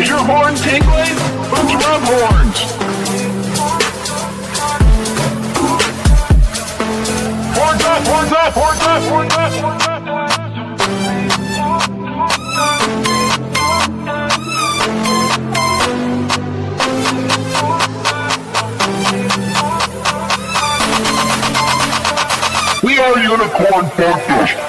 Is your horn tingling? Let's rub horns. Horns up, horns up, horns up, horns up, horns up. We are Unicorn Podcast.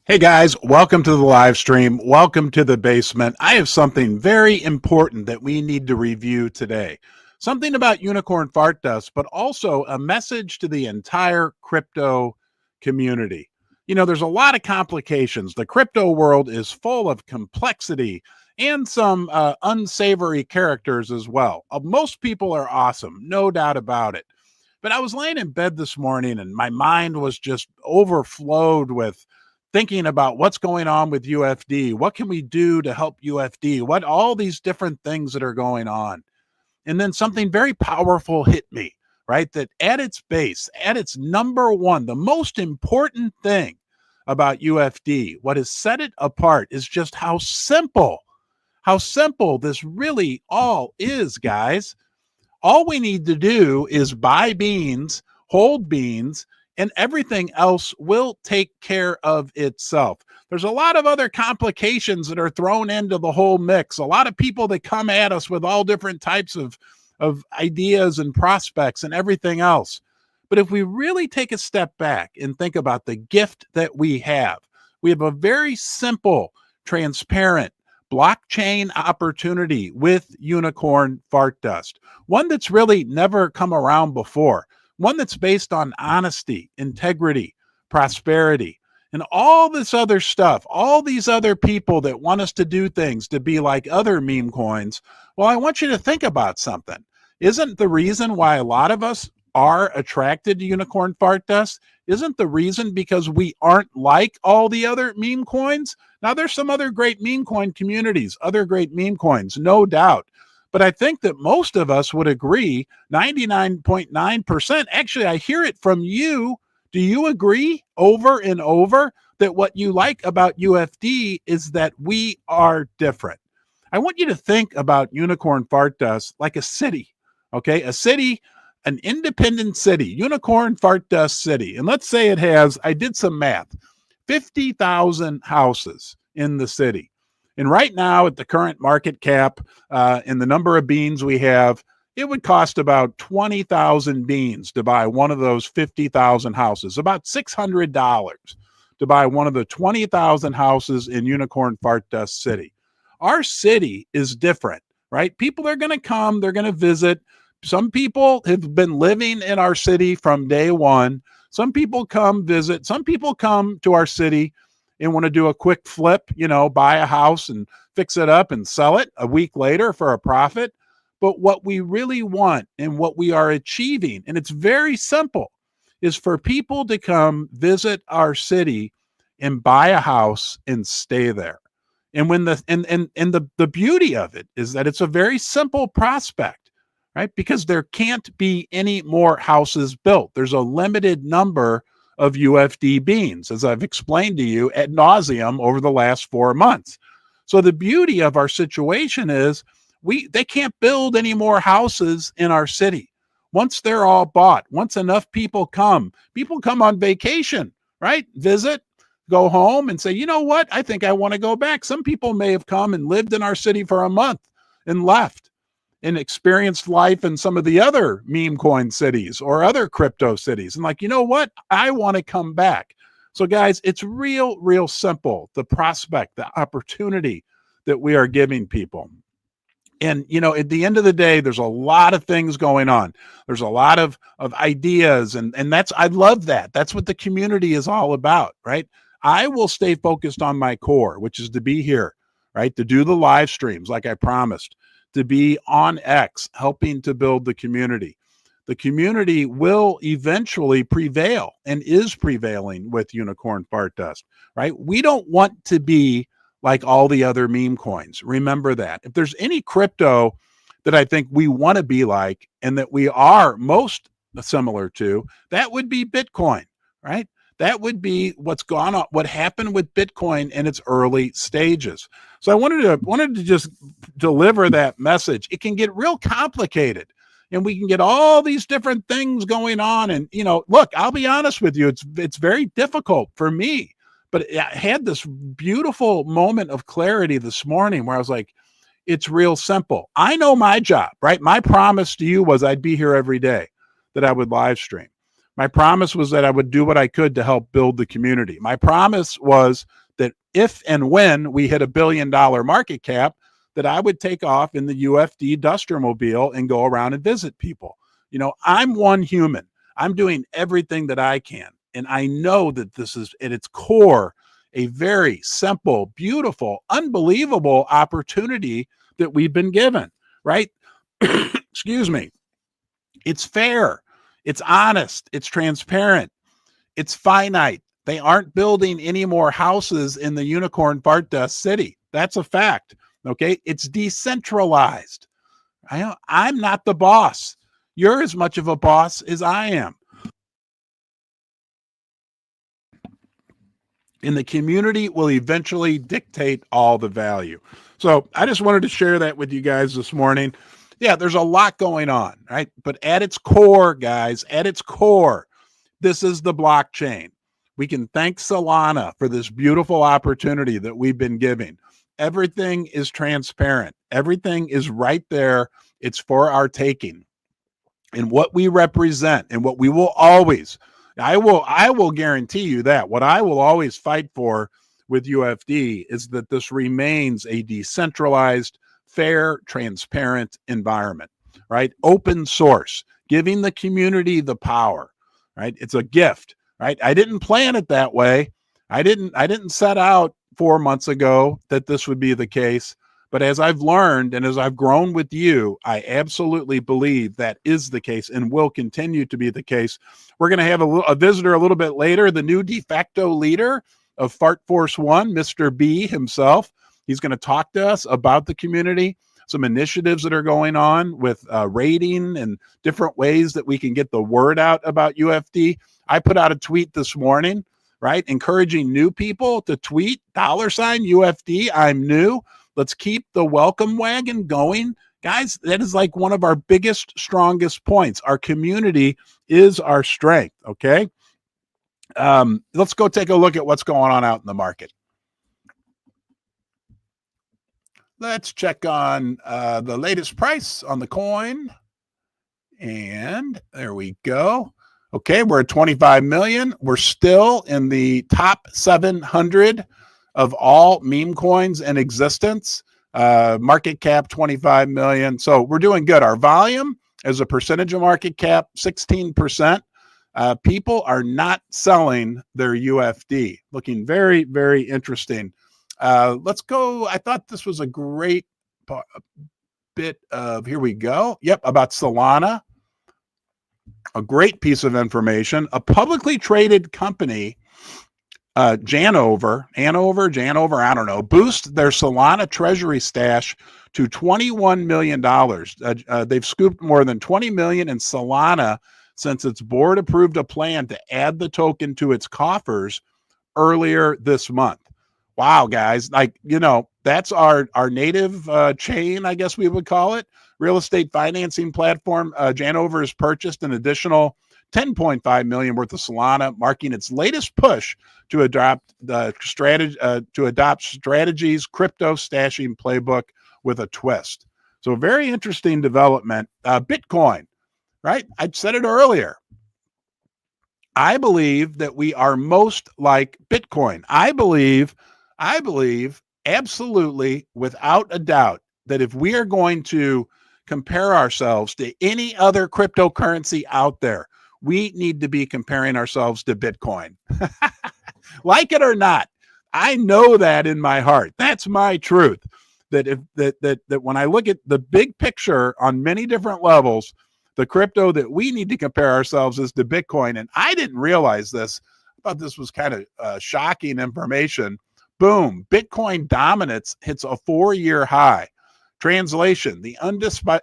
Hey guys, welcome to the live stream. Welcome to the basement. I have something very important that we need to review today. Something about unicorn fart dust, but also a message to the entire crypto community. You know, there's a lot of complications. The crypto world is full of complexity and some unsavory characters as well. Most people are awesome, no doubt about it. But I was laying in bed this morning and my mind was just overflowed with thinking about what's going on with UFD. What can we do to help UFD? What all these different things that are going on. And then something very powerful hit me, right? That at its base, at its number one, the most important thing about UFD, what has set it apart is just how simple this really all is, guys. All we need to do is buy beans, hold beans, and everything else will take care of itself. There's a lot of other complications that are thrown into the whole mix. A lot of people that come at us with all different types of ideas and prospects and everything else. But if we really take a step back and think about the gift that we have a very simple, transparent blockchain opportunity with unicorn fart dust, one that's really never come around before, one that's based on honesty, integrity, prosperity, and all this other stuff, all these other people that want us to do things to be like other meme coins. Well, I want you to think about something. Isn't the reason why a lot of us are attracted to unicorn fart dust? Isn't the reason because we aren't like all the other meme coins? Now, there's some other great meme coin communities, other great meme coins, no doubt. But I think that most of us would agree, 99.9%. Actually, I hear it from you. Do you agree over and over that what you like about UFD is that we are different? I want you to think about unicorn fart dust like a city, okay? A city, an independent city, unicorn fart dust city. And let's say it has, I did some math, 50,000 houses in the city. And right now at the current market cap and the number of beans we have, it would cost about 20,000 beans to buy one of those 50,000 houses, about $600 to buy one of the 20,000 houses in Unicorn Fart Dust City. Our city is different, right? People are going to come, they're going to visit. Some people have been living in our city from day one. Some people come visit. Some people come to our city and want to do a quick flip, you know, buy a house and fix it up and sell it a week later for a profit. But what we really want and what we are achieving, and it's very simple, is for people to come visit our city and buy a house and stay there. And when the beauty of it is that it's a very simple prospect, right? Because there can't be any more houses built. There's a limited number of UFD beans, as I've explained to you ad nauseum over the last 4 months. So the beauty of our situation is they can't build any more houses in our city. Once they're all bought, once enough people come on vacation, right? Visit, go home and say, you know what? I think I want to go back. Some people may have come and lived in our city for a month and left and experienced life in some of the other meme coin cities or other crypto cities. And like, you know what? I want to come back. So guys, it's real simple. The prospect, the opportunity that we are giving people. And, you know, at the end of the day, there's a lot of things going on. There's a lot of ideas. And I love that. That's what the community is all about, right? I will stay focused on my core, which is to be here, right? To do the live streams like I promised, to be on X, helping to build the community. The community will eventually prevail and is prevailing with Unicorn Fart Dust, right? We don't want to be like all the other meme coins. Remember that. If there's any crypto that I think we want to be like and that we are most similar to, that would be Bitcoin, right? That would be what's gone on, what happened with Bitcoin in its early stages. So I wanted to just deliver that message. It can get real complicated, and we can get all these different things going on. And look, I'll be honest with you, it's very difficult for me. But I had this beautiful moment of clarity this morning where I was like, it's real simple. I know my job, right? My promise to you was I'd be here every day, that I would live stream. My promise was that I would do what I could to help build the community. My promise was that if and when we hit $1 billion market cap, that I would take off in the UFD Dustermobile and go around and visit people. I'm one human. I'm doing everything that I can. And I know that this is at its core a very simple, beautiful, unbelievable opportunity that we've been given, right? Excuse me. It's fair. It's honest. It's transparent. It's finite. They aren't building any more houses in the unicorn fart dust city. That's a fact. Okay. It's decentralized. I'm not the boss. You're as much of a boss as I am. And the community will eventually dictate all the value. So I just wanted to share that with you guys this morning. Yeah, there's a lot going on, right? But at its core, guys, at its core, this is the blockchain. We can thank Solana for this beautiful opportunity that we've been giving. Everything is transparent. Everything is right there. It's for our taking. And what we represent and what we will always, I will guarantee you that what I will always fight for with UFD is that this remains a decentralized, fair, transparent environment, right? Open source, giving the community the power, right? It's a gift, right? I didn't plan it that way. I didn't set out 4 months ago that this would be the case. But as I've learned and as I've grown with you, I absolutely believe that is the case and will continue to be the case. We're going to have a visitor a little bit later, the new de facto leader of Fart Force One, Mr. B himself. He's going to talk to us about the community, some initiatives that are going on with rating and different ways that we can get the word out about UFD. I put out a tweet this morning, right, encouraging new people to tweet $UFD. I'm new. Let's keep the welcome wagon going. Guys, that is like one of our biggest, strongest points. Our community is our strength, okay? Let's go take a look at what's going on out in the market. Let's check on the latest price on the coin. And there we go. Okay, we're at 25 million. We're still in the top 700 of all meme coins in existence. Market cap 25 million. So we're doing good. Our volume as a percentage of market cap, 16%. People are not selling their UFD. Looking very, very interesting. Let's go. I thought this was a great bit of, here we go. Yep, about Solana. A great piece of information. A publicly traded company, Janover, I don't know, boost their Solana treasury stash to $21 million. They've scooped more than 20 million in Solana since its board approved a plan to add the token to its coffers earlier this month. Wow, guys, like, that's our native chain, I guess we would call it, real estate financing platform. Janover has purchased an additional 10.5 million worth of Solana, marking its latest push to adopt the strategy Strategy's crypto stashing playbook with a twist. So very interesting development. Bitcoin, right? I said it earlier. I believe that we are most like Bitcoin. I believe absolutely, without a doubt, that if we are going to compare ourselves to any other cryptocurrency out there, we need to be comparing ourselves to Bitcoin. Like it or not, I know that in my heart. That's my truth. That when I look at the big picture on many different levels, the crypto that we need to compare ourselves is to Bitcoin. And I didn't realize this. I thought this was kind of shocking information. Boom, Bitcoin dominance hits a 4-year high. Translation: the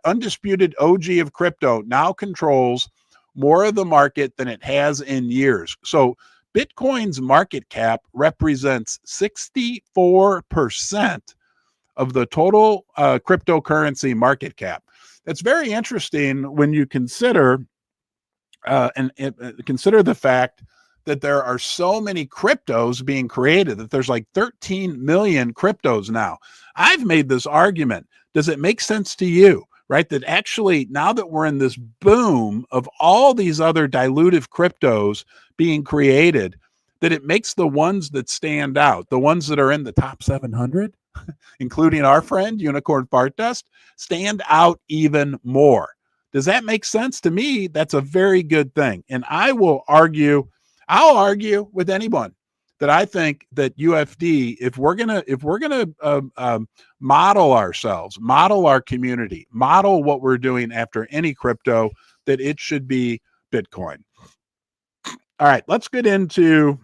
undisputed OG of crypto now controls more of the market than it has in years. So Bitcoin's market cap represents 64% of the total cryptocurrency market cap. That's very interesting when you consider consider the fact that there are so many cryptos being created, that there's like 13 million cryptos now. I've made this argument. Does it make sense to you, right? That actually, now that we're in this boom of all these other dilutive cryptos being created, that it makes the ones that stand out, the ones that are in the top 700, including our friend Unicorn Fart Dust, stand out even more. Does that make sense to me? That's a very good thing. And I'll argue with anyone that I think that UFD, if we're gonna model ourselves, model our community, model what we're doing after any crypto, that it should be Bitcoin. All right, let's get into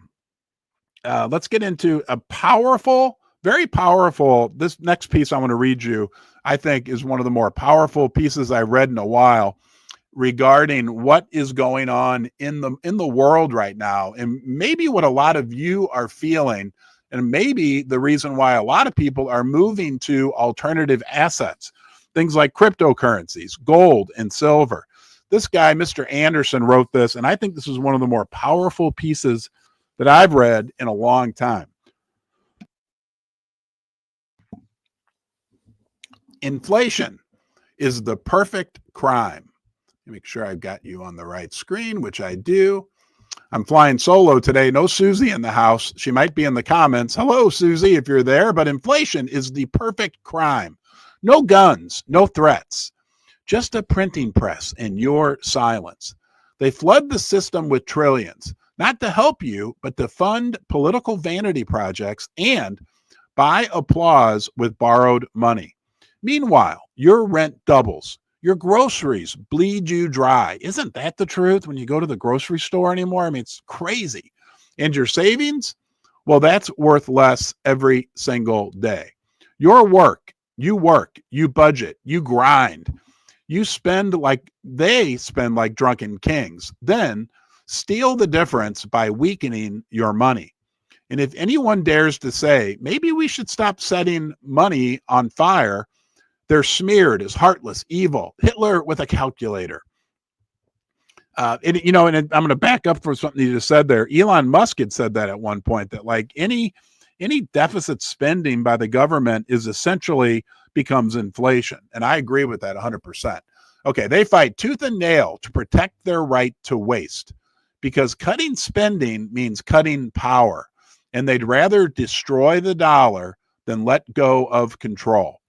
a powerful, very powerful. This next piece I want to read you, I think, is one of the more powerful pieces I've read in a while regarding what is going on in the world right now, and maybe what a lot of you are feeling, and maybe the reason why a lot of people are moving to alternative assets, things like cryptocurrencies, gold and silver. This guy, Mr. Anderson, wrote this, and I think this is one of the more powerful pieces that I've read in a long time. Inflation is the perfect crime. Make sure I've got you on the right screen, which I do. I'm flying solo today. No Susie in the house. She might be in the comments. Hello, Susie, if you're there. But inflation is the perfect crime. No guns, no threats, just a printing press and your silence. They flood the system with trillions, not to help you, but to fund political vanity projects and buy applause with borrowed money. Meanwhile, your rent doubles. Your groceries bleed you dry. Isn't that the truth when you go to the grocery store anymore? I mean, it's crazy. And your savings? Well, that's worth less every single day. Your work, you budget, you grind. You spend like they spend like drunken kings. Then steal the difference by weakening your money. And if anyone dares to say, maybe we should stop setting money on fire, they're smeared as heartless, evil, Hitler with a calculator. And I'm going to back up for something you just said there. Elon Musk had said that at one point, that like any deficit spending by the government is essentially becomes inflation. And I agree with that 100%. Okay, they fight tooth and nail to protect their right to waste, because cutting spending means cutting power. And they'd rather destroy the dollar than let go of control.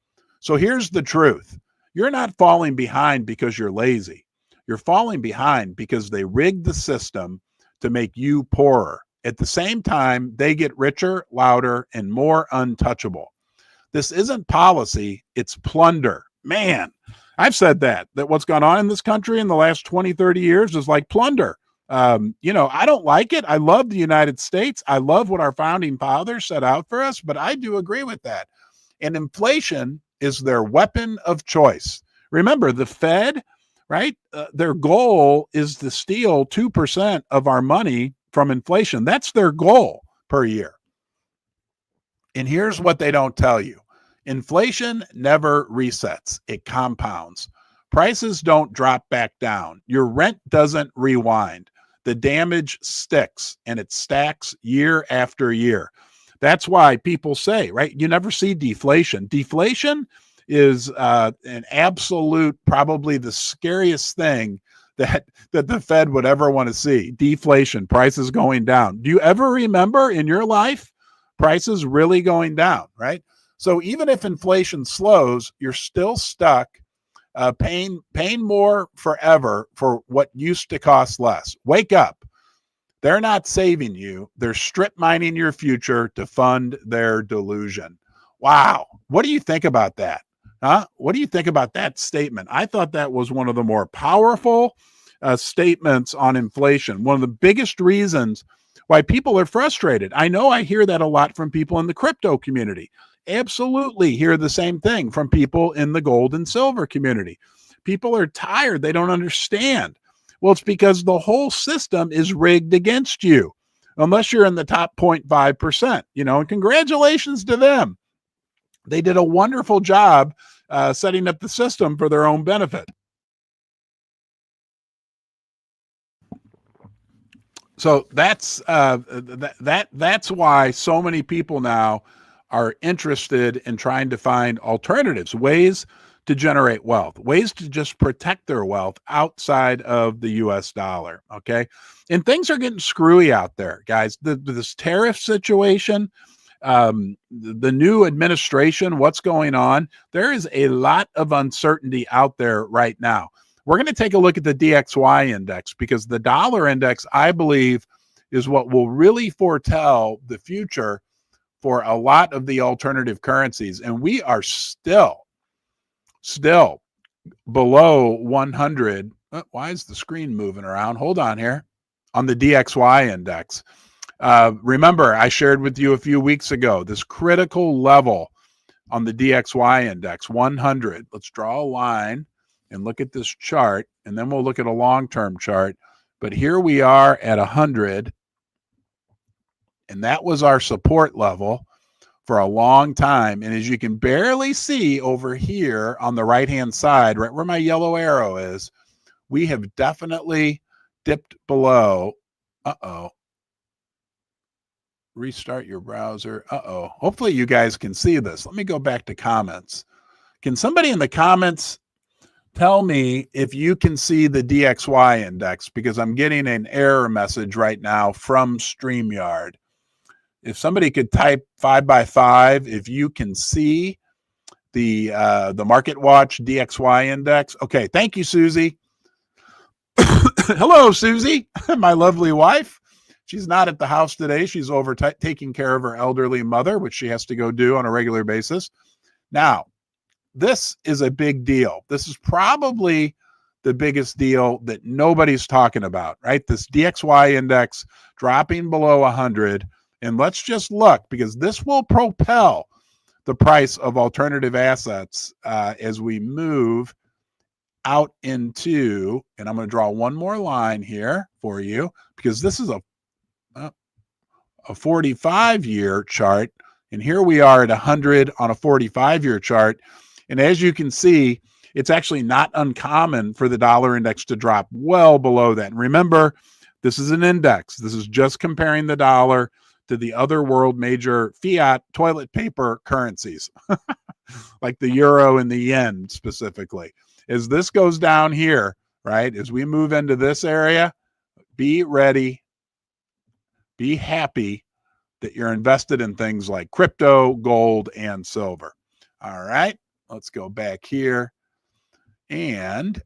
So here's the truth. You're not falling behind because you're lazy. You're falling behind because they rigged the system to make you poorer. At the same time, they get richer, louder, and more untouchable. This isn't policy, it's plunder. Man, I've said that what's gone on in this country in the last 20, 30 years is like plunder. I don't like it. I love the United States. I love what our founding fathers set out for us, but I do agree with that. And inflation is their weapon of choice. Remember, the Fed, right? Their goal is to steal 2% of our money from inflation. That's their goal per year. And here's what they don't tell you. Inflation never resets. It compounds. Prices don't drop back down. Your rent doesn't rewind. The damage sticks, and it stacks year after year. That's why people say, right, you never see deflation. Deflation is an absolute, probably the scariest thing that the Fed would ever want to see. Deflation, prices going down. Do you ever remember in your life prices really going down, right? So even if inflation slows, you're still stuck paying more forever for what used to cost less. Wake up. They're not saving you. They're strip mining your future to fund their delusion. Wow. What do you think about that? Huh? What do you think about that statement? I thought that was one of the more powerful statements on inflation. One of the biggest reasons why people are frustrated. I know I hear that a lot from people in the crypto community. absolutely hear the same thing from people in the gold and silver community. People are tired. They don't understand. Well, it's because the whole system is rigged against you, unless you're in the top 0.5%, and congratulations to them. They did a wonderful job setting up the system for their own benefit. So that's why so many people now are interested in trying to find alternatives, ways to generate wealth, ways to just protect their wealth outside of the US dollar. Okay. And things are getting screwy out there, guys. This tariff situation, the new administration, what's going on, there is a lot of uncertainty out there right now. We're going to take a look at the DXY index, because the dollar index, I believe, is what will really foretell the future for a lot of the alternative currencies. And we are still below 100. Why is the screen moving around? Hold on here. On the DXY index. Remember, I shared with you a few weeks ago this critical level on the DXY index, 100. Let's draw a line and look at this chart, and then we'll look at a long-term chart. But here we are at 100, and that was our support level for a long time. And as you can barely see over here on the right-hand side, right where my yellow arrow is, we have definitely dipped below. Restart your browser. Hopefully you guys can see this. Let me go back to comments. Can somebody in the comments tell me if you can see the DXY index? Because I'm getting an error message right now from StreamYard. If somebody could type 5x5, if you can see the Market Watch DXY index. Okay, thank you, Susie. Hello, Susie, my lovely wife. She's not at the house today. She's over taking care of her elderly mother, which she has to go do on a regular basis. Now, this is a big deal. This is probably the biggest deal that nobody's talking about, right? This DXY index dropping below 100. And let's just look, because this will propel the price of alternative assets as we move out into, and I'm going to draw one more line here for you, because this is a 45-year chart, and here we are at 100 on a 45-year chart. And as you can see, it's actually not uncommon for the dollar index to drop well below that. And remember, this is an index. This is just comparing the dollar to the other world major fiat toilet paper currencies, like the euro and the yen specifically. As this goes down here, right, as we move into this area, be ready, be happy that you're invested in things like crypto, gold, and silver. All right, let's go back here. And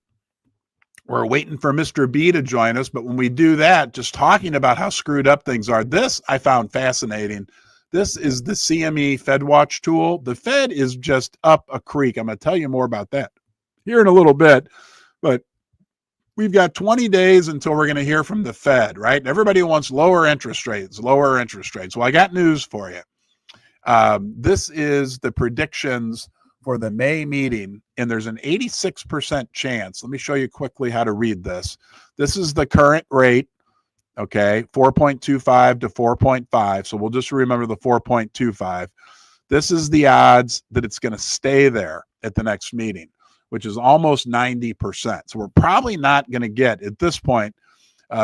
we're waiting for Mr. B to join us. But when we do that, just talking about how screwed up things are, this I found fascinating. This is the CME FedWatch tool. The Fed is just up a creek. I'm going to tell you more about that here in a little bit. But we've got 20 days until we're going to hear from the Fed, right? Everybody wants lower interest rates, lower interest rates. Well, I got news for you. This is the predictions for the May meeting, and there's an 86% chance. Let me show you quickly how to read this. This is the current rate, okay, 4.25 to 4.5. So we'll just remember the 4.25. This is the odds that it's going to stay there at the next meeting, which is almost 90%. So we're probably not going to get, at this point,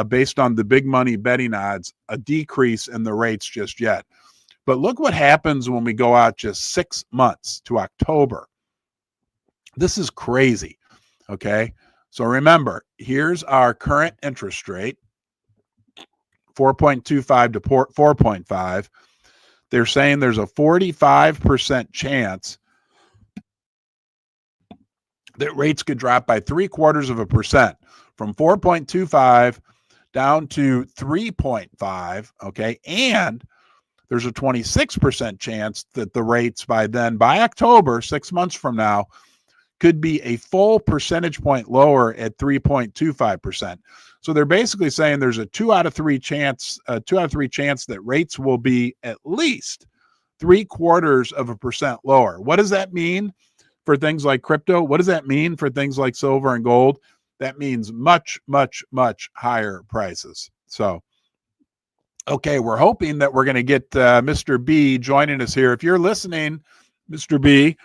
based on the big money betting odds, a decrease in the rates just yet. But look what happens when we go out just 6 months to October. This is crazy, okay? So remember, here's our current interest rate, 4.25 to 4.5. They're saying there's a 45% chance that rates could drop by 0.75% from 4.25 down to 3.5, okay? And there's a 26% chance that the rates by October, 6 months from now, could be a full percentage point lower at 3.25%. So they're basically saying there's a 2 out of 3 chance that rates will be at least 0.75% lower. What does that mean for things like crypto? What does that mean for things like silver and gold? That means much, much, much higher prices. So, okay, we're hoping that we're going to get Mr. B joining us here. If you're listening, Mr. B,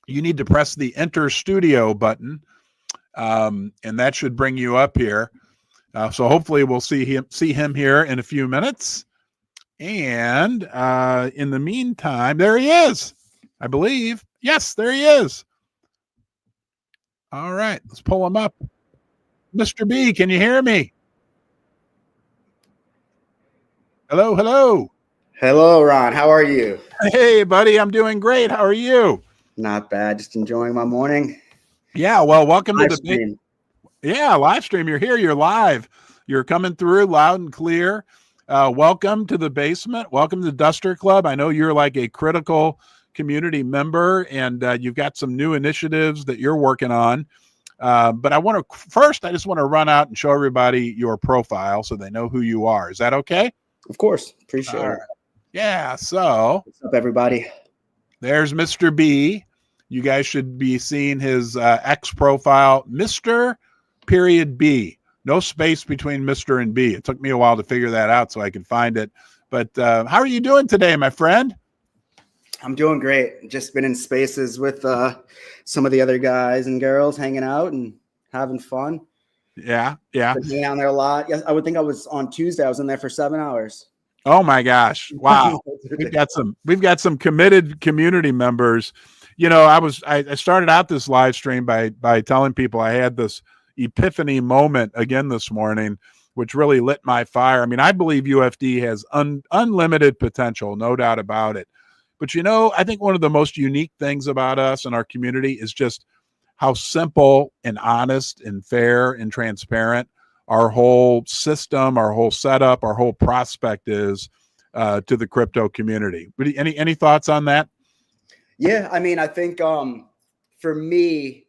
you need to press the Enter Studio button, and that should bring you up here. So hopefully we'll see him here in a few minutes. And in the meantime, there he is, I believe. Yes, there he is. All right, let's pull him up. Mr. B, can you hear me? Hello, hello. Hello, Ron. How are you? Hey, buddy, I'm doing great. How are you? Not bad. Just enjoying my morning. Yeah, well, welcome Live to the stream. live stream. You're here. You're live. You're coming through loud and clear. Welcome to the basement. Welcome to the Duster Club. I know you're like a critical community member, and you've got some new initiatives that you're working on. But I just want to run out and show everybody your profile so they know who you are. Is that okay? Of course. Appreciate it. Yeah. So what's up, everybody? There's Mr. B. You guys should be seeing his X profile, Mr. B. No space between Mr. and B. It took me a while to figure that out so I could find it. But how are you doing today, my friend? I'm doing great. Just been in spaces with some of the other guys and girls hanging out and having fun. Yeah. Been hanging out there a lot. Yes, I would think I was on Tuesday. I was in there for 7 hours. Oh my gosh. Wow. We've got some committed community members. You know, I started out this live stream by telling people I had this epiphany moment again this morning, which really lit my fire. I mean, I believe UFD has unlimited potential, no doubt about it. But, you know, I think one of the most unique things about us and our community is just how simple and honest and fair and transparent our whole system, our whole setup, our whole prospect is to the crypto community. Any thoughts on that? Yeah, I mean, I think for me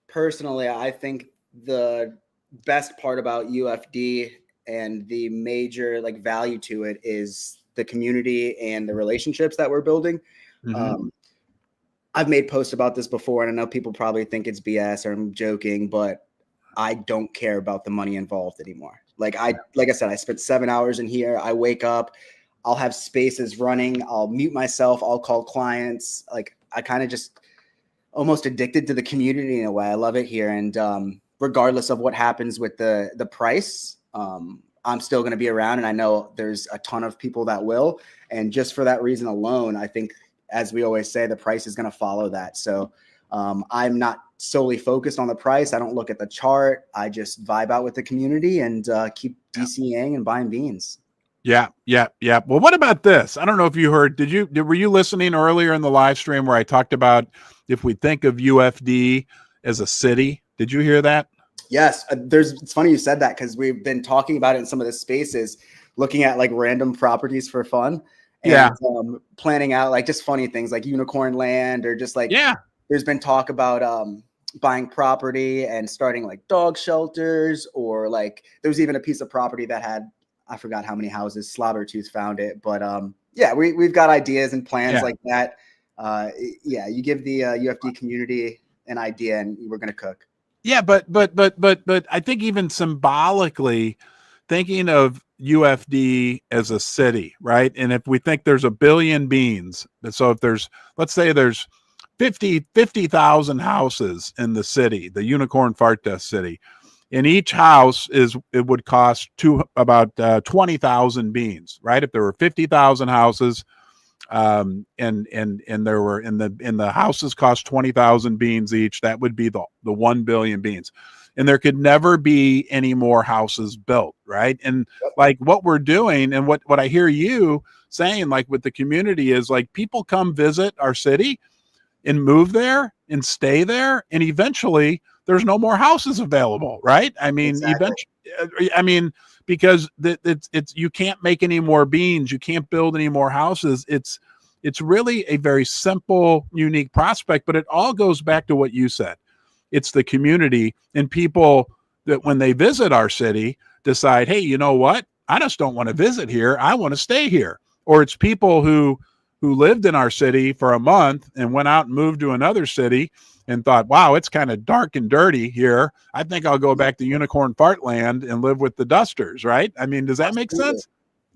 personally, I think the best part about UFD and the major value to it is the community and the relationships that we're building. Mm-hmm. I've made posts about this before, and I know people probably think it's BS or I'm joking, but I don't care about the money involved anymore. Like I said, I spent 7 hours in here. I wake up, I'll have spaces running. I'll mute myself. I'll call clients. I kind of just almost addicted to the community in a way. I love it here. And regardless of what happens with the price, I'm still going to be around. And I know there's a ton of people that will. And just for that reason alone, I think, as we always say, the price is going to follow that. So I'm not solely focused on the price. I don't look at the chart. I just vibe out with the community and keep DCing and buying beans. Yeah. Well, what about this? I don't know if you heard, were you listening earlier in the live stream where I talked about if we think of UFD as a city? Did you hear that? Yes. It's funny you said that because we've been talking about it in some of the spaces, looking at random properties for fun. And planning out just funny things like unicorn land or just there's been talk about buying property and starting dog shelters, or there was even a piece of property that had, I forgot how many houses. Slobbertooth found it, but we've got ideas and plans like that. You give the UFD community an idea and we're gonna cook. Yeah, but I think even symbolically, thinking of UFD as a city, right? And if we think there's 1 billion beans, so if let's say there's 50,000 houses in the city, the Unicorn Fart Dust City, and each house would cost about 20,000 beans, right? If there were 50,000 houses, and there were in the houses cost 20,000 beans each, that would be the 1 billion beans. And there could never be any more houses built, right? And what we're doing and what I hear you saying with the community is people come visit our city and move there and stay there, and eventually there's no more houses available, right? I mean, eventually, because it's you can't make any more beans, you can't build any more houses. It's really a very simple, unique prospect, but it all goes back to what you said. It's the community and people that when they visit our city decide, hey, you know what? I just don't want to visit here. I want to stay here. or it's people who lived in our city for a month and went out and moved to another city and thought, wow, it's kind of dark and dirty here. I think I'll go back to Unicorn Fart Land and live with the dusters, right? I mean, does that make sense?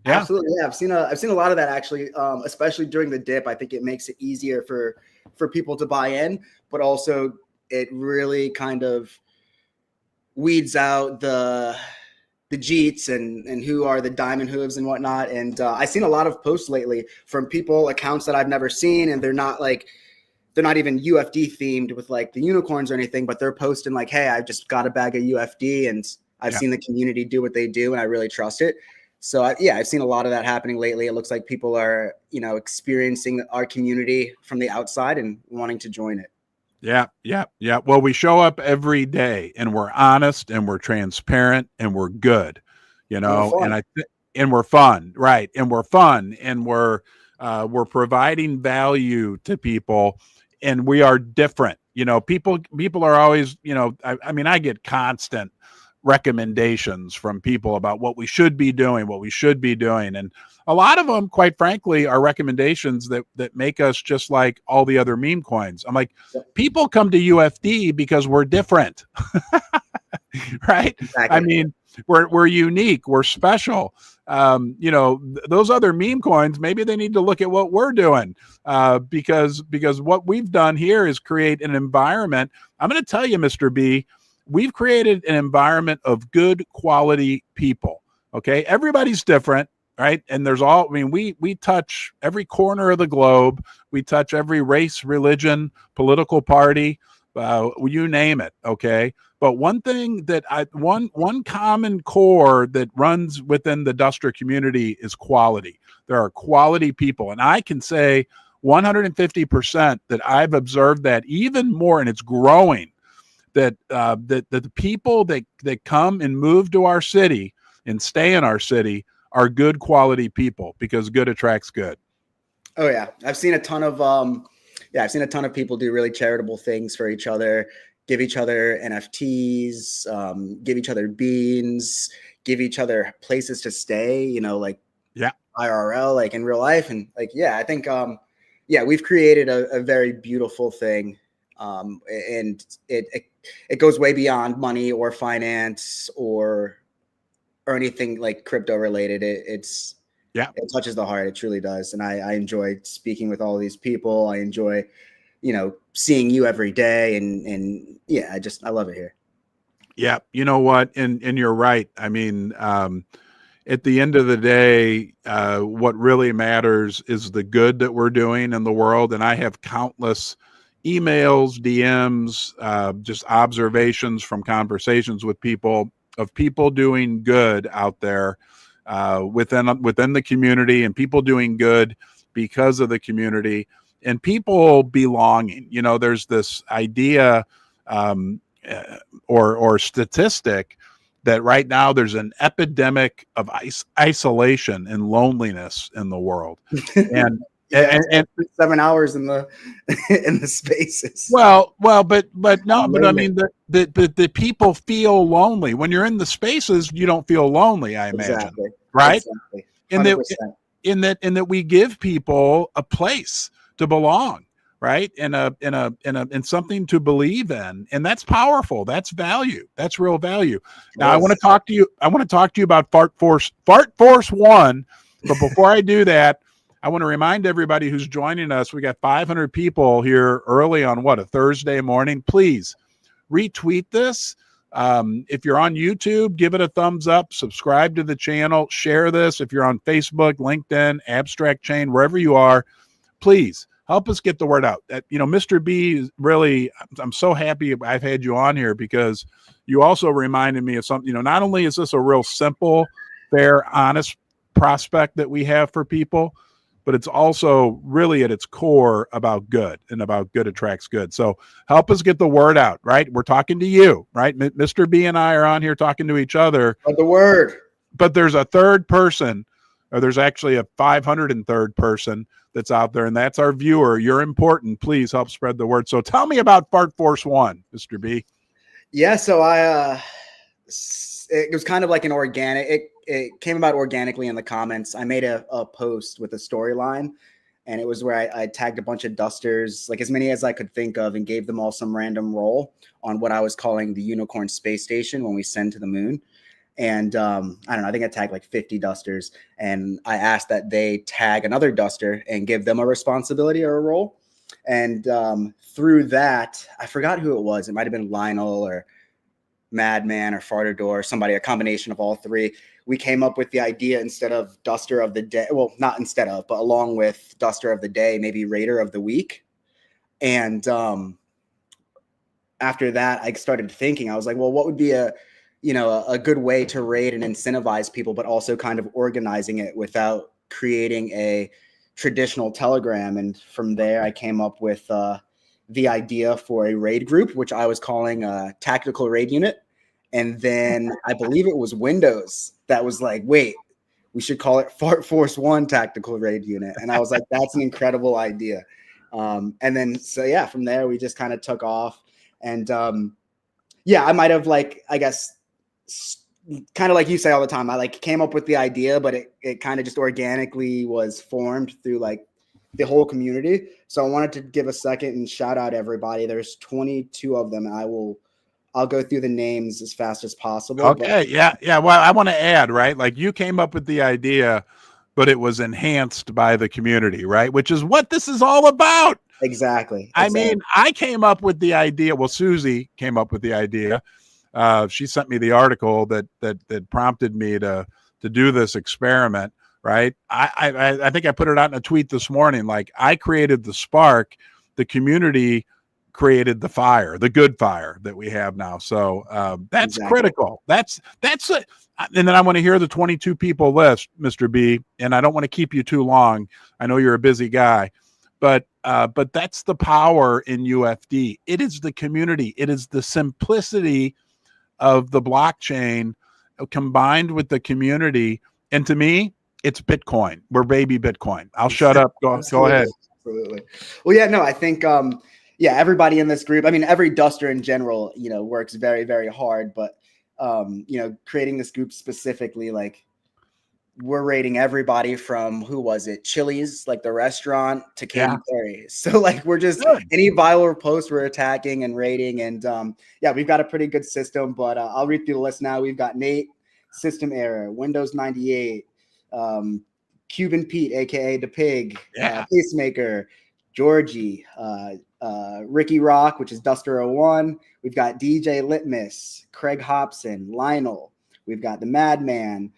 Yeah. Absolutely. Yeah. I've seen a lot of that actually, especially during the dip. I think it makes it easier for people to buy in, but also it really kind of weeds out the Jeets and who are the Diamond Hooves and whatnot. And I've seen a lot of posts lately from people, accounts that I've never seen, and they're not even UFD themed with like the unicorns or anything, but they're posting like, hey, I just got a bag of UFD and I've seen the community do what they do and I really trust it. So I've seen a lot of that happening lately. It looks like people are, experiencing our community from the outside and wanting to join it. Yeah. Well, we show up every day and we're honest and we're transparent and we're good, and we're fun, right? And we're fun and we're providing value to people, and we are different. People are always, I mean, I get constant recommendations from people about what we should be doing, and a lot of them, quite frankly, are recommendations that make us just like all the other meme coins. I'm like, people come to UFD because we're different. Right? Exactly. I mean, we're unique, we're special. Those other meme coins, maybe they need to look at what we're doing, because what we've done here is create an environment. I'm going to tell you, Mr. B, we've created an environment of good quality people. Okay. Everybody's different, right? And we touch every corner of the globe. We touch every race, religion, political party, you name it. Okay. But one thing that one common core that runs within the duster community is quality. There are quality people. And I can say 150% that I've observed that even more, and it's growing, that the people that come and move to our city and stay in our city are good quality people, because good attracts good. Oh yeah. I've seen a ton of people do really charitable things for each other, give each other NFTs, give each other beans, give each other places to stay, like IRL, like in real life. And like, I think, we've created a very beautiful thing. And it goes way beyond money or finance or anything like crypto related. It touches the heart. It truly does. And I enjoy speaking with all these people. I enjoy, seeing you every day. And I love it here. Yeah. You know what? And you're right. I mean, at the end of the day, what really matters is the good that we're doing in the world. And I have countless emails, DMs, just observations from conversations with people of people doing good out there within the community, and people doing good because of the community, and people belonging. There's this idea or statistic that right now there's an epidemic of isolation and loneliness in the world. And and 7 hours in the spaces. Well, but I mean the people feel lonely when you're in the spaces. You don't feel lonely, I imagine, exactly. Right? Exactly. In that we give people a place to belong, right? And something to believe in, and that's powerful. That's value. That's real value. Now, I want to talk to you about Fart Force 1. But before I do that, I want to remind everybody who's joining us, we got 500 people here early on a Thursday morning. Please retweet this. If you're on YouTube, give it a thumbs up, subscribe to the channel, share this. If you're on Facebook, LinkedIn, Abstract Chain, wherever you are, please help us get the word out. That, Mr. B, really, I'm so happy I've had you on here, because you also reminded me of something. Not only is this a real simple, fair, honest prospect that we have for people, but it's also really at its core about good, and about good attracts good. So help us get the word out, right? We're talking to you, right? Mr. B and I are on here talking to each other. Spread the word. But there's a third person, or there's actually a 503rd person that's out there, and that's our viewer. You're important. Please help spread the word. So tell me about Fart Force 1, Mr. B. Yeah, so it was kind of like an organic. it came about organically in the comments. I made a post with a storyline, and it was where I tagged a bunch of dusters, like as many as I could think of, and gave them all some random role on what I was calling the Unicorn Space Station when we send to the moon. And I don't know, I think I tagged like 50 dusters, and I asked that they tag another duster and give them a responsibility or a role. And through that, I forgot who it was. It might have been Lionel or Madman or Fartador, somebody, a combination of all three. We came up with the idea, instead of Duster of the Day, well, not instead of, but along with Duster of the Day, maybe Raider of the Week. And after that, I started thinking, I was like, well, what would be a good way to rate and incentivize people, but also kind of organizing it without creating a traditional Telegram. And from there, I came up with the idea for a raid group, which I was calling a tactical raid unit. And then I believe it was Windows that was like, wait, we should call it Fart Force One Tactical Raid Unit. And I was like, that's an incredible idea. And then, so yeah, from there, we just kind of took off. And yeah, I might have kind of like you say all the time, I came up with the idea, but it kind of just organically was formed through like the whole community. So I wanted to give a second and shout out everybody. There's 22 of them, and I'll go through the names as fast as possible. Okay. Yeah. Well, I want to add, right? Like, you came up with the idea, but it was enhanced by the community, right? Which is what this is all about. Exactly. I mean, I came up with the idea. Well, Susie came up with the idea. She sent me the article that prompted me to do this experiment. Right. I think I put it out in a tweet this morning. Like, I created the spark, the community created the fire, the good fire that we have now. So that's exactly critical. That's it. And then I want to hear the 22 people list, Mr. B. And I don't want to keep you too long. I know you're a busy guy, but that's the power in UFD. It is the community. It is the simplicity of the blockchain combined with the community. And to me, it's Bitcoin. We're baby Bitcoin. I'll shut up. Go ahead. Absolutely. Well, yeah, no, I think, yeah, everybody in this group, I mean, every duster in general, works very, very hard, but, creating this group specifically, like, we're rating everybody from, who was it? Chili's, like the restaurant, to Katy Perry. So like, we're just any viral post we're attacking and rating. And yeah, we've got a pretty good system, but I'll read through the list now. We've got Nate, System Error, Windows 98, Cuban Pete, aka the Pig, Pacemaker, Georgie, Ricky Rock, which is Duster01. We've got DJ Litmus, Craig Hobson, Lionel. We've got the Madman,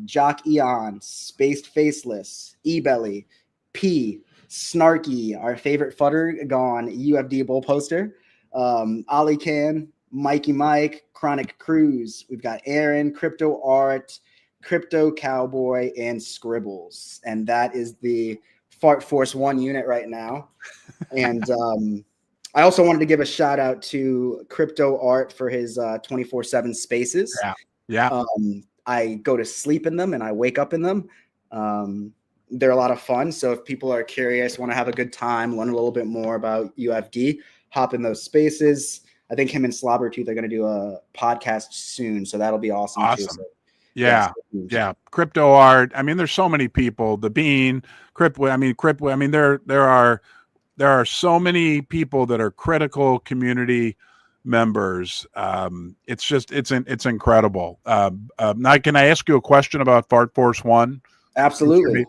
Jock Eon, Spaced Faceless, E-Belly, P, Snarky, our favorite futter gone UFD bull poster, Ali Can, Mikey Mike, Chronic Cruise. We've got Aaron, Crypto Art, Crypto Cowboy, and Scribbles. And that is the Fart Force One unit right now. And I also wanted to give a shout out to Crypto Art for his 24/7 spaces. Yeah. I go to sleep in them and I wake up in them. They're a lot of fun. So if people are curious, want to have a good time, learn a little bit more about UFD, hop in those spaces. I think him and Slobbertooth are going to do a podcast soon. So that'll be awesome. Too. So, yeah. Crypto Art. I mean, there's so many people. The Bean, Crypto. I mean, there are so many people that are critical community members. It's incredible. Now, can I ask you a question about Fart Force One? Absolutely.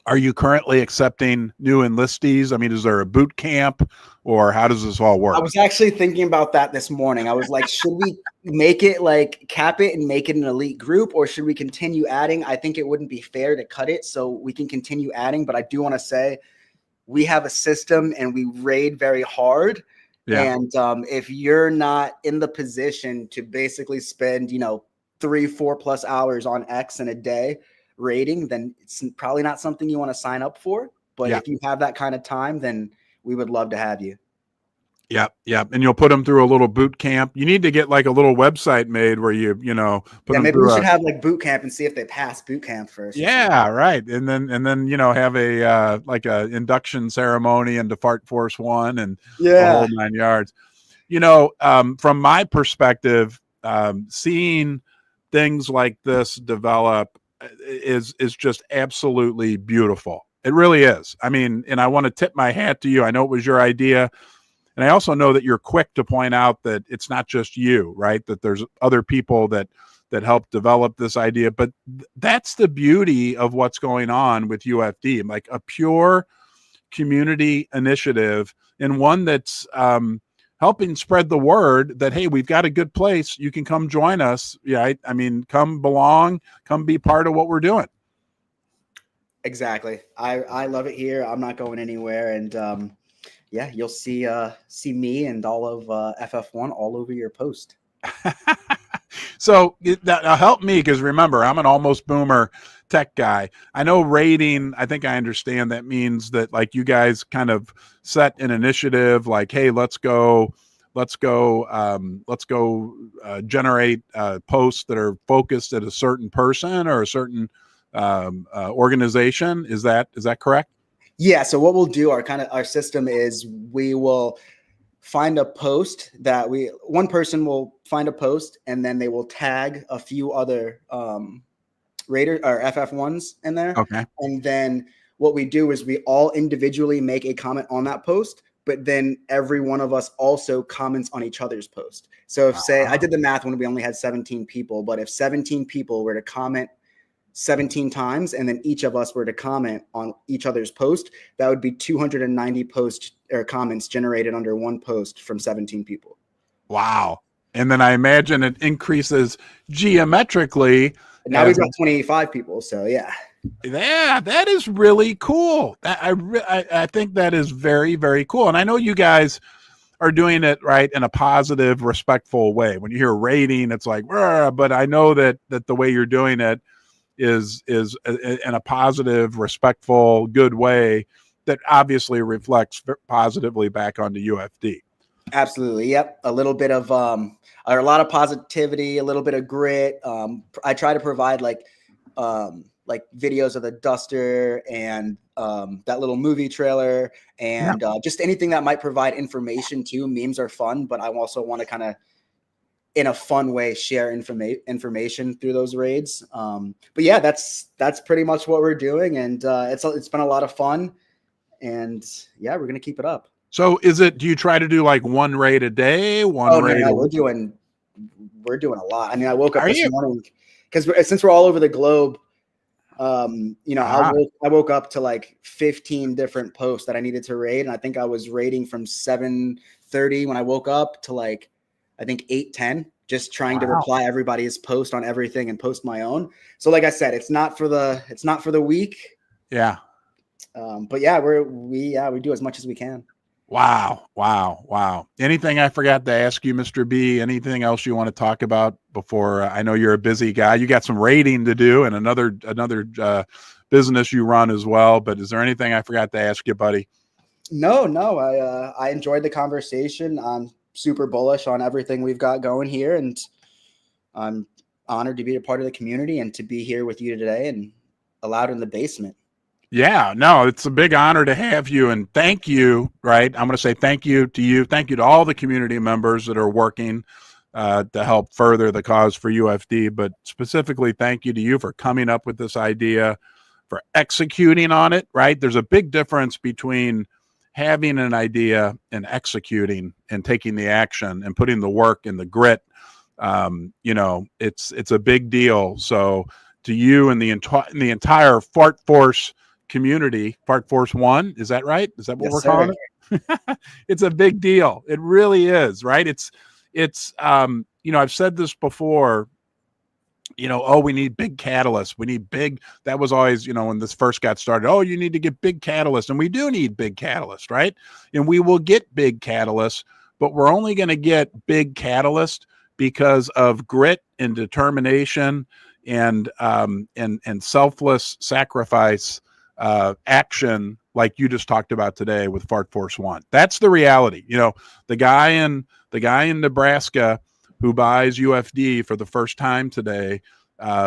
Are you currently accepting new enlistees? I mean, is there a boot camp, or how does this all work? I was actually thinking about that this morning. I was like, should we make it like cap it and make it an elite group, or should we continue adding? I think it wouldn't be fair to cut it, so we can continue adding. But I do want to say we have a system and we raid very hard. Yeah. And if you're not in the position to basically spend, 3-4+ hours on X in a day rating, then it's probably not something you want to sign up for. But if you have that kind of time, then we would love to have you. Yeah. And you'll put them through a little boot camp. You need to get like a little website made where you put them maybe through we should have like boot camp and see if they pass boot camp first. Yeah, right. And then have a like a induction ceremony into Fart Force One and the whole 9 yards. From my perspective, seeing things like this develop is just absolutely beautiful. It really is. I mean, and I want to tip my hat to you. I know it was your idea. And I also know that you're quick to point out that it's not just you, right? That there's other people that helped develop this idea. But that's the beauty of what's going on with UFD, like a pure community initiative, and one that's helping spread the word that, hey, we've got a good place. You can come join us. Yeah, I mean, come belong, come be part of what we're doing. Exactly. I love it here. I'm not going anywhere. And yeah, you'll see me and all of FF1 all over your post. So that'll help me, because remember, I'm an almost boomer tech guy. I know rating, I think I understand that means that, like, you guys kind of set an initiative like, hey, let's go generate posts that are focused at a certain person or a certain organization. Is that correct? Yeah. So what we'll do, our system is we will find a post that one person will find a post, and then they will tag a few other Raider or FF1s in there. Okay. And then what we do is we all individually make a comment on that post, but then every one of us also comments on each other's post. So if say I did the math when we only had 17 people, but if 17 people were to comment 17 times, and then each of us were to comment on each other's post, that would be 290 posts or comments generated under one post from 17 people. Wow. And then I imagine it increases geometrically. Now we've got 25 people. So yeah. Yeah, that is really cool. I think that is very, very cool. And I know you guys are doing it right in a positive, respectful way. When you hear rating, it's like, but I know that the way you're doing it is in a positive, respectful, good way that obviously reflects positively back onto UFD. Absolutely. Yep. A little bit of a lot of positivity, a little bit of grit. I try to provide like videos of the duster and that little movie trailer and just anything that might provide information too. Memes are fun, but I also want to kind of, in a fun way, share information through those raids. But yeah, that's pretty much what we're doing. And it's been a lot of fun, and yeah, we're going to keep it up. So do you try to do like one raid a day? Raid? No, we're doing a lot. I mean, I woke up this morning because since we're all over the globe, I woke up to like 15 different posts that I needed to raid. And I think I was raiding from 7:30 when I woke up to like, I think 8:10, just trying to reply everybody's post on everything and post my own. So like I said, it's not for the weak. Yeah. But yeah, we do as much as we can. Wow. Anything I forgot to ask you, Mr. B? Anything else you want to talk about before? I know you're a busy guy. You got some raiding to do and another business you run as well. But is there anything I forgot to ask you, buddy? No. I enjoyed the conversation. I'm super bullish on everything we've got going here, and I'm honored to be a part of the community and to be here with you today and allowed in the basement. Yeah, no, it's a big honor to have you, and thank you, right? I'm going to say thank you to you. Thank you to all the community members that are working to help further the cause for UFD, but specifically thank you to you for coming up with this idea, for executing on it, right? There's a big difference between having an idea and executing and taking the action and putting the work and the grit. It's a big deal. So to you and the entire Fart Force community, Fart Force 1, is that right? Is that what we're calling it? It's a big deal. It really is, right? It's I've said this before, we need big catalysts. We need big, that was always, when this first got started, you need to get big catalysts. And we do need big catalysts, right? And we will get big catalysts, but we're only going to get big catalysts because of grit and determination and selfless sacrifice action, like you just talked about today with Fart Force 1. That's the reality. The guy in Nebraska who buys UFD for the first time today,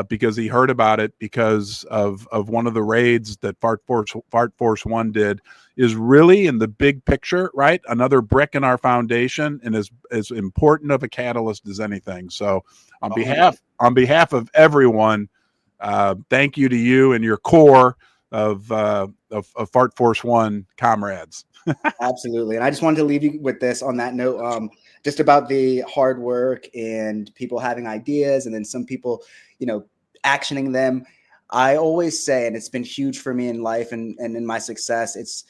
because he heard about it because of one of the raids that Fart Force One did, is really in the big picture, right? Another brick in our foundation, and as important of a catalyst as anything. So on behalf of everyone, thank you to you and your core of Fart Force One comrades. Absolutely. And I just wanted to leave you with this on that note, just about the hard work and people having ideas and then some people, actioning them. I always say, and it's been huge for me in life and in my success,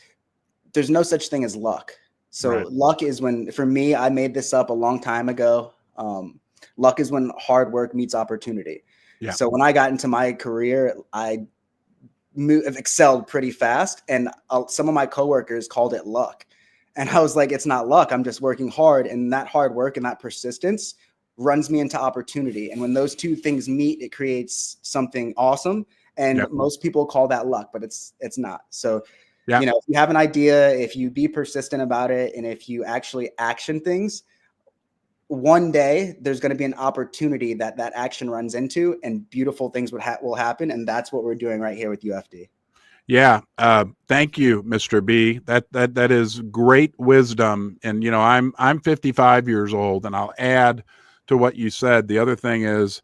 there's no such thing as luck. So Right. Luck is when, for me, I made this up a long time ago. Luck is when hard work meets opportunity. Yeah. So when I got into my career, I excelled pretty fast, and some of my coworkers called it luck, and I was like, it's not luck, I'm just working hard, and that hard work and that persistence runs me into opportunity, and when those two things meet, it creates something awesome. And Yep. most people call that luck, but it's not. So Yeah. if you have an idea, if you be persistent about it, and if you actually action things, one day there's going to be an opportunity that action runs into, and beautiful things will happen. And that's what we're doing right here with UFD. Yeah. Thank you, Mr. B. That is great wisdom. And, I'm 55 years old, and I'll add to what you said. The other thing is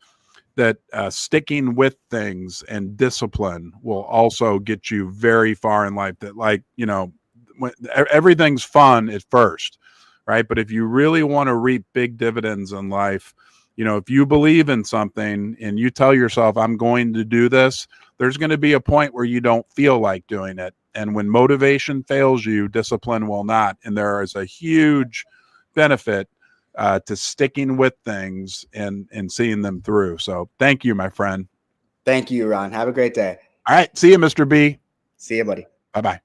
that sticking with things and discipline will also get you very far in life. That, when everything's fun at first, right? But if you really want to reap big dividends in life, if you believe in something and you tell yourself, I'm going to do this, there's going to be a point where you don't feel like doing it. And when motivation fails you, discipline will not. And there is a huge benefit to sticking with things and seeing them through. So thank you, my friend. Thank you, Ron. Have a great day. All right. See you, Mr. B. See you, buddy. Bye-bye.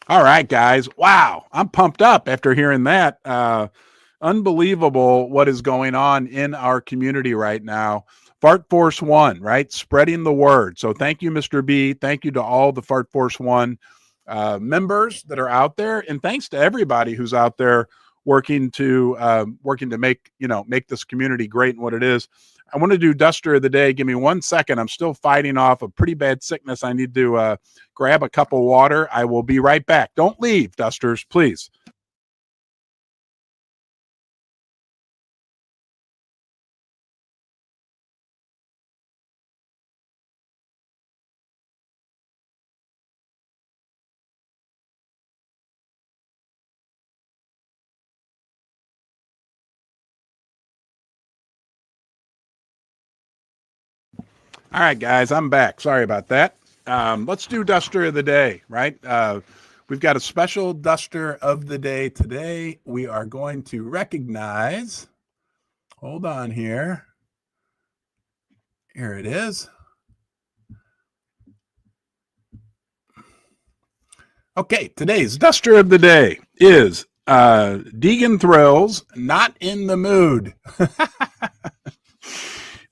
All right, guys. Wow. I'm pumped up after hearing that. Unbelievable what is going on in our community right now. Fart Force One, right? Spreading the word. So thank you, Mr. B. Thank you to all the Fart Force One members that are out there. And thanks to everybody who's out there working to make this community great and what it is. I want to do Duster of the Day. Give me 1 second. I'm still fighting off a pretty bad sickness. I need to grab a cup of water. I will be right back. Don't leave, Dusters, please. All right, guys, I'm back. Sorry about that. Let's do Duster of the Day, right? We've got a special Duster of the Day today. We are going to recognize, hold on here. Here it is. Okay, today's Duster of the Day is Deegan Thrills, Not in the Mood.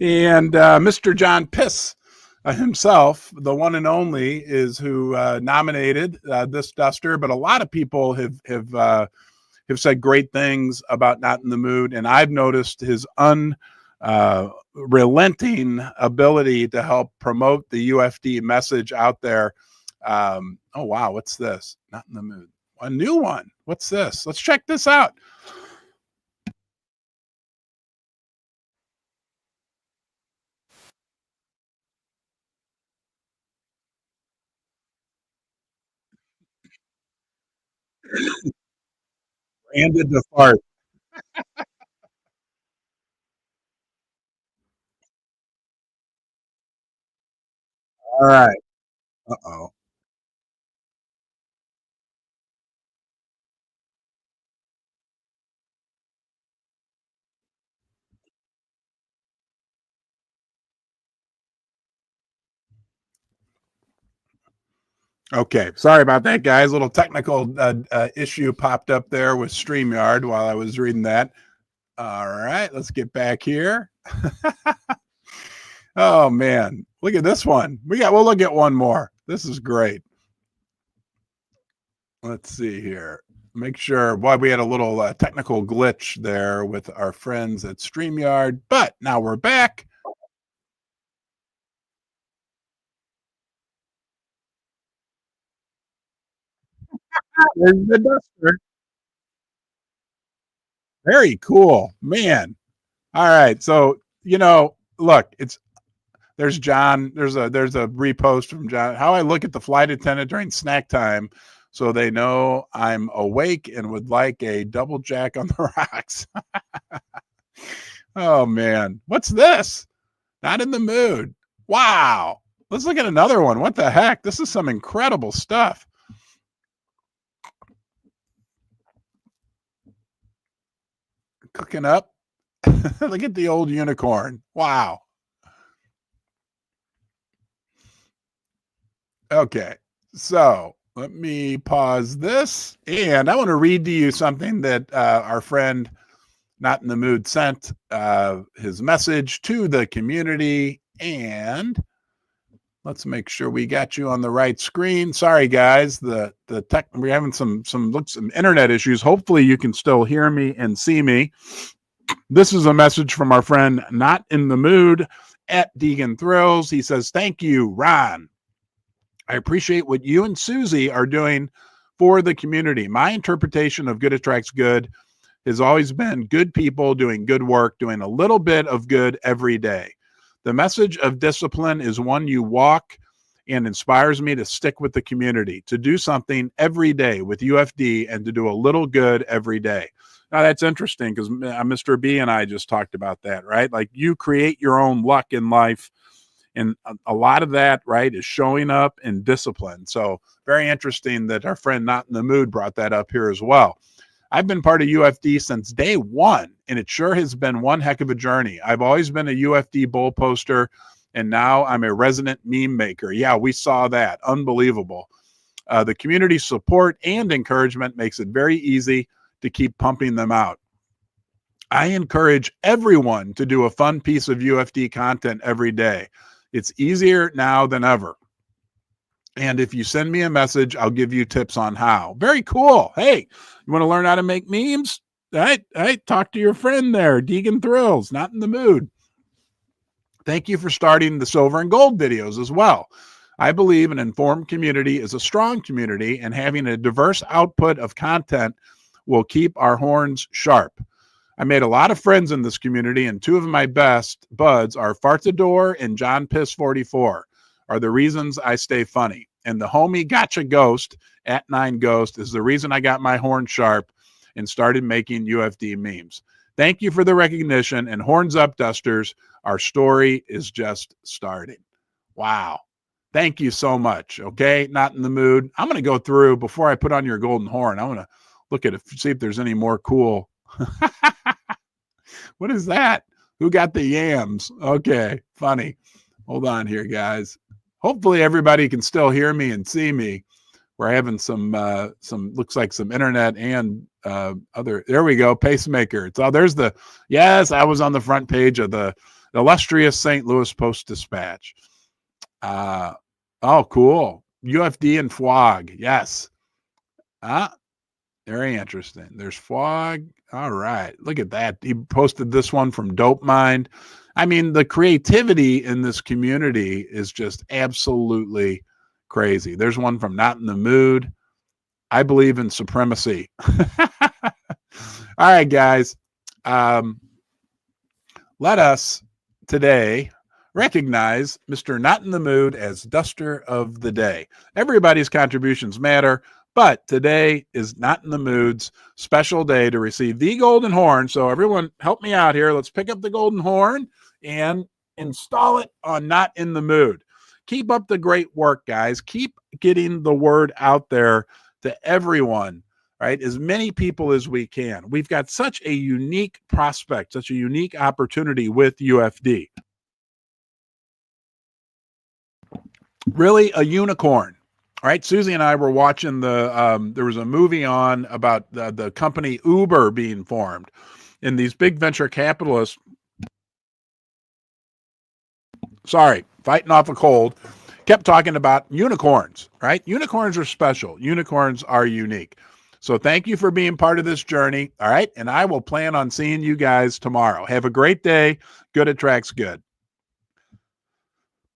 And Mr. John Piss himself, the one and only, is who nominated this Duster. But a lot of people have said great things about Not in the Mood, and I've noticed his unrelenting ability to help promote the UFD message out there. Oh wow, what's this? Not in the Mood. A new one. What's this? Let's check this out. Branded the fart. All right. Uh-oh. Okay, sorry about that, guys. A little technical issue popped up there with StreamYard while I was reading that. All right, let's get back here. Oh man, look at this one. We'll look at one more. This is great. Let's see here. Make sure. Boy, we had a little technical glitch there with our friends at StreamYard, but now we're back. There's the duster. Very cool, man. All right, so look, there's John. There's a repost from John. How I look at the flight attendant during snack time, so they know I'm awake and would like a double jack on the rocks. Oh man, what's this? Not in the mood. Wow. Let's look at another one. What the heck? This is some incredible stuff. Cooking up. Look at the old unicorn. Wow. Okay. So let me pause this. And I want to read to you something that our friend Not in the Mood sent his message to the community. And let's make sure we got you on the right screen. Sorry, guys. The tech, we're having some internet issues. Hopefully you can still hear me and see me. This is a message from our friend Not in the Mood at Deegan Thrills. He says, "Thank you, Ron. I appreciate what you and Susie are doing for the community. My interpretation of good attracts good has always been good people doing good work, doing a little bit of good every day. The message of discipline is one you walk and inspires me to stick with the community, to do something every day with UFD and to do a little good every day." Now that's interesting because Mr. B and I just talked about that, right? Like you create your own luck in life. And a lot of that, right, is showing up in discipline. So very interesting that our friend Not in the Mood brought that up here as well. I've been part of UFD since day one, and it sure has been one heck of a journey. I've always been a UFD bull poster, and now I'm a resident meme maker. Yeah, we saw that. Unbelievable. The community support and encouragement makes it very easy to keep pumping them out. I encourage everyone to do a fun piece of UFD content every day. It's easier now than ever. And if you send me a message, I'll give you tips on how. Very cool. Hey, you want to learn how to make memes? All right, talk to your friend there, Deegan Thrills, Not in the Mood. Thank you for starting the silver and gold videos as well. I believe an informed community is a strong community, and having a diverse output of content will keep our horns sharp. I made a lot of friends in this community, and two of my best buds are Fartador and John Piss 44 are the reasons I stay funny. And the homie Gotcha Ghost at 9 Ghost is the reason I got my horn sharp and started making UFD memes. Thank you for the recognition, and horns up, dusters. Our story is just starting. Wow. Thank you so much. Okay. Not in the Mood. I'm going to go through before I put on your golden horn. I want to look at it, see if there's any more cool. What is that? Who got the yams? Okay. Funny. Hold on here, guys. Hopefully everybody can still hear me and see me. We're having some looks like some internet and other. There we go. Pacemaker. Yes, I was on the front page of the illustrious St. Louis Post-Dispatch. Oh, cool. UFD and FWOG. Yes. Very interesting. There's FWOG. All right. Look at that. He posted this one from Dope Mind. I mean, the creativity in this community is just absolutely crazy. There's one from Not in the Mood. I believe in supremacy. All right, guys. Let us today recognize Mr. Not in the Mood as Duster of the Day. Everybody's contributions matter, but today is Not in the Mood's special day to receive the golden horn. So everyone help me out here. Let's pick up the golden horn and install it on Not in the Mood. Keep up the great work, guys. Keep getting the word out there to everyone, right? As many people as we can. We've got such a unique prospect, such a unique opportunity with UFD. Really a unicorn. All right, Susie and I were watching there was a movie on about the company Uber being formed, and these big venture capitalists, fighting off a cold, kept talking about unicorns, right? Unicorns are special. Unicorns are unique. So thank you for being part of this journey. All right, and I will plan on seeing you guys tomorrow. Have a great day. Good attracts good.